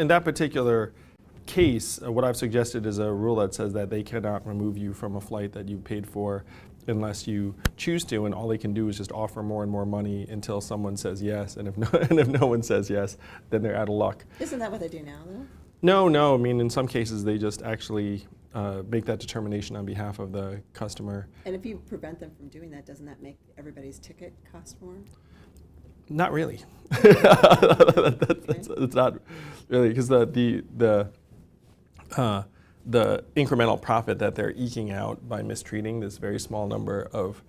in that particular case, what I've suggested is a rule that says that they cannot remove you from a flight that you paid for unless you choose to, and all they can do is just offer more and more money until someone says yes, and if no one says yes, then they're out of luck. Isn't that what they do now, though? No, I mean, in some cases they just actually make that determination on behalf of the customer. And if you prevent them from doing that, doesn't that make everybody's ticket cost more? Not really. It's not really, because the incremental profit that they're eking out by mistreating this very small number of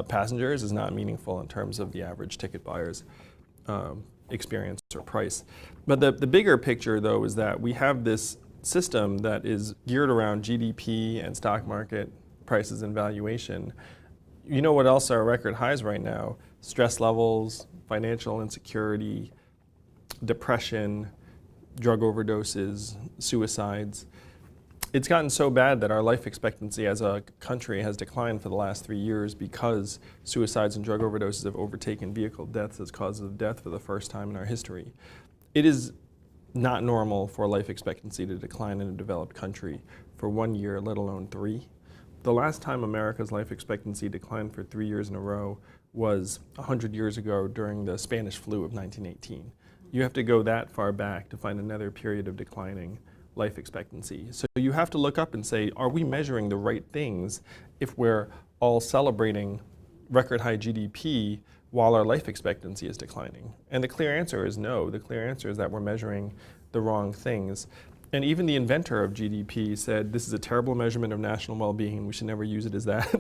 passengers is not meaningful in terms of the average ticket buyer's experience or price. But the bigger picture, though, is that we have this system that is geared around GDP and stock market prices and valuation. You know what else are record highs right now? Stress levels, financial insecurity, depression, drug overdoses, suicides. It's gotten so bad that our life expectancy as a country has declined for the last 3 years because suicides and drug overdoses have overtaken vehicle deaths as causes of death for the first time in our history. It is not normal for life expectancy to decline in a developed country for 1 year, let alone 3. The last time America's life expectancy declined for 3 years in a row was 100 years ago during the Spanish flu of 1918. You have to go that far back to find another period of declining life expectancy. So you have to look up and say, are we measuring the right things if we're all celebrating record high GDP while our life expectancy is declining? And the clear answer is no. The clear answer is that we're measuring the wrong things. And even the inventor of GDP said, this is a terrible measurement of national well-being. We should never use it as that.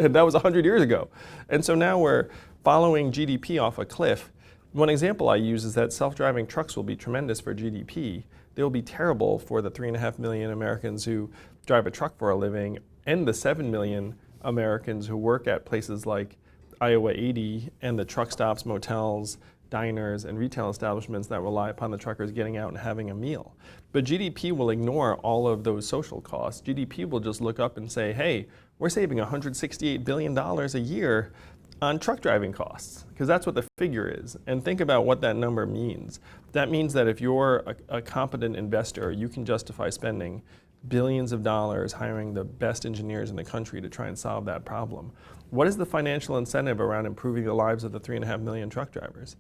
And that was 100 years ago. And so now we're following GDP off a cliff. One example I use is that self-driving trucks will be tremendous for GDP. They will be terrible for the 3.5 million Americans who drive a truck for a living and the 7 million Americans who work at places like Iowa 80 and the truck stops, motels, diners, and retail establishments that rely upon the truckers getting out and having a meal. But GDP will ignore all of those social costs. GDP will just look up and say, hey, we're saving $168 billion a year on truck driving costs, because that's what the figure is. And think about what that number means. That means that if you're a competent investor, you can justify spending billions of dollars hiring the best engineers in the country to try and solve that problem. What is the financial incentive around improving the lives of the 3.5 million truck drivers?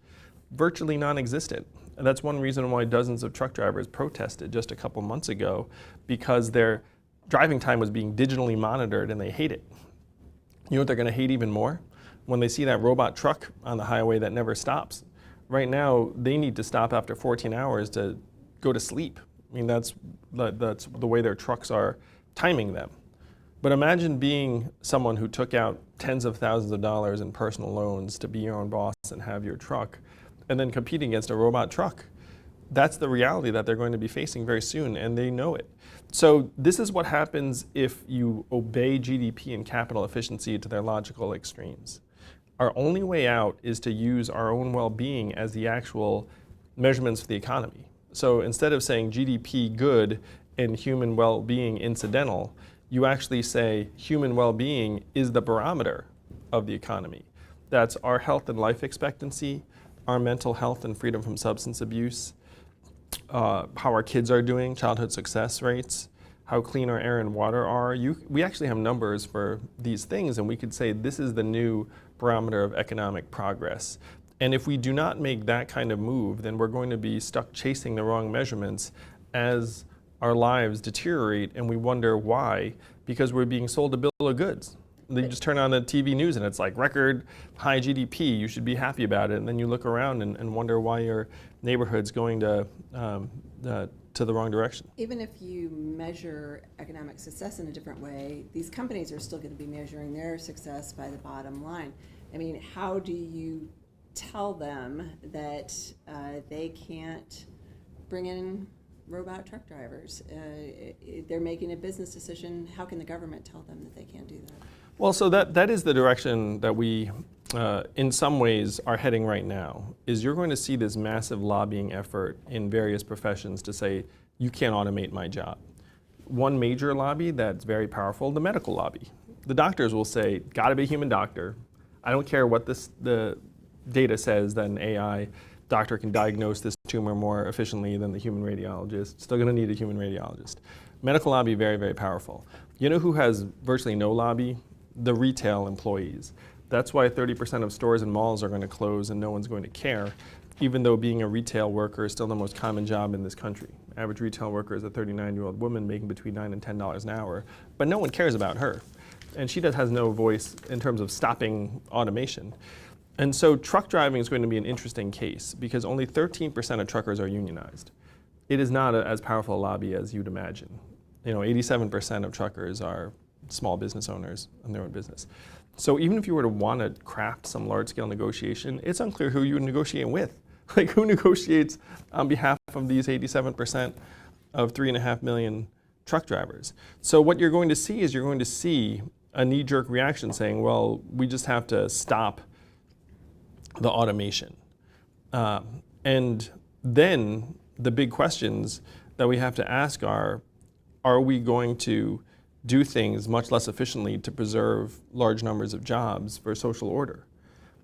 Virtually non-existent. And that's one reason why dozens of truck drivers protested just a couple months ago, because their driving time was being digitally monitored and they hate it. You know what they're going to hate even more? When they see that robot truck on the highway that never stops. Right now, they need to stop after 14 hours to go to sleep. I mean, that's the way their trucks are timing them. But imagine being someone who took out tens of thousands of dollars in personal loans to be your own boss and have your truck, and then competing against a robot truck. That's the reality that they're going to be facing very soon, and they know it. So this is what happens if you obey GDP and capital efficiency to their logical extremes. Our only way out is to use our own well-being as the actual measurements for the economy. So instead of saying GDP good and human well-being incidental, you actually say human well-being is the barometer of the economy. That's our health and life expectancy, our mental health and freedom from substance abuse, how our kids are doing, childhood success rates, how clean our air and water are. We actually have numbers for these things, and we could say this is the new barometer of economic progress. And if we do not make that kind of move, then we're going to be stuck chasing the wrong measurements as our lives deteriorate, and we wonder why, because we're being sold a bill of goods. Then you just turn on the TV news and it's like record high GDP, you should be happy about it, and then you look around and wonder why your neighborhood's going to the wrong direction. Even if you measure economic success in a different way, these companies are still going to be measuring their success by the bottom line. I mean, how do you tell them that they can't bring in robot truck drivers? They're making a business decision. How can the government tell them that they can't do that? Well, so that is the direction that we, in some ways, are heading right now, is you're going to see this massive lobbying effort in various professions to say, you can't automate my job. One major lobby that's very powerful, the medical lobby. The doctors will say, gotta be a human doctor. I don't care what the data says that an AI doctor can diagnose this tumor more efficiently than the human radiologist. Still going to need a human radiologist. Medical lobby, very, very powerful. You know who has virtually no lobby? The retail employees. That's why 30% of stores and malls are going to close and no one's going to care, even though being a retail worker is still the most common job in this country. Average retail worker is a 39-year-old woman making between $9 and $10 an hour, but no one cares about her. And she has no voice in terms of stopping automation. And so truck driving is going to be an interesting case because only 13% of truckers are unionized. It is not as powerful a lobby as you'd imagine. 87% of truckers are small business owners in their own business. So even if you were to want to craft some large-scale negotiation, it's unclear who you would negotiate with. Like, who negotiates on behalf of these 87% of 3.5 million truck drivers? So what you're going to see is a knee-jerk reaction saying, well, we just have to stop the automation. And then the big questions that we have to ask are we going to do things much less efficiently to preserve large numbers of jobs for social order?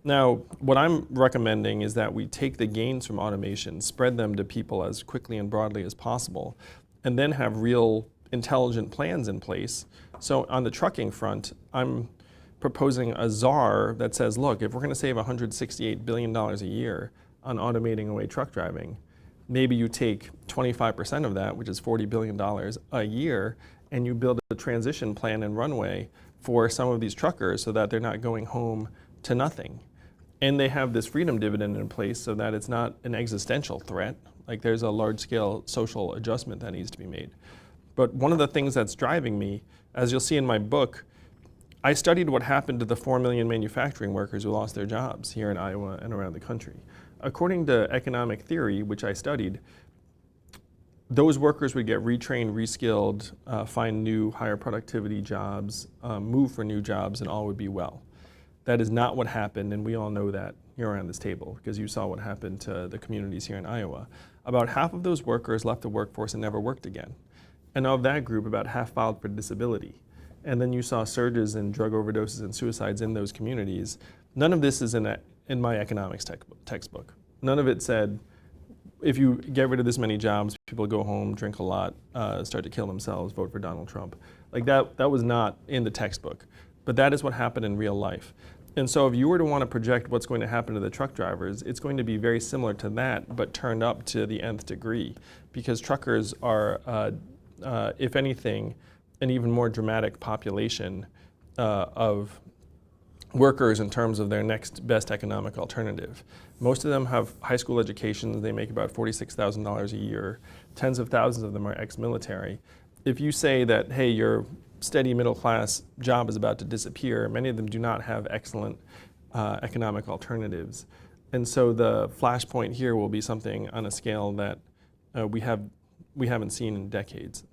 Now, what I'm recommending is that we take the gains from automation, spread them to people as quickly and broadly as possible, and then have real intelligent plans in place. So on the trucking front, I'm proposing a czar that says, look, if we're going to save $168 billion a year on automating away truck driving, maybe you take 25% of that, which is $40 billion a year, and you build a transition plan and runway for some of these truckers so that they're not going home to nothing. And they have this freedom dividend in place so that it's not an existential threat. Like, there's a large-scale social adjustment that needs to be made. But one of the things that's driving me, as you'll see in my book, I studied what happened to the 4 million manufacturing workers who lost their jobs here in Iowa and around the country. According to economic theory, which I studied, those workers would get retrained, reskilled, find new higher productivity jobs, move for new jobs, and all would be well. That is not what happened, and we all know that here around this table because you saw what happened to the communities here in Iowa. About half of those workers left the workforce and never worked again. And of that group, about half filed for disability. And then you saw surges in drug overdoses and suicides in those communities. None of this is in my economics textbook. None of it said, if you get rid of this many jobs, people go home, drink a lot, start to kill themselves, vote for Donald Trump. Like, that was not in the textbook. But that is what happened in real life. And so if you were to want to project what's going to happen to the truck drivers, it's going to be very similar to that, but turned up to the nth degree. Because truckers are, if anything, an even more dramatic population of workers in terms of their next best economic alternative. Most of them have high school educations. They make about $46,000 a year. Tens of thousands of them are ex-military. If you say that, hey, your steady middle class job is about to disappear, many of them do not have excellent economic alternatives. And so the flashpoint here will be something on a scale that we haven't seen in decades.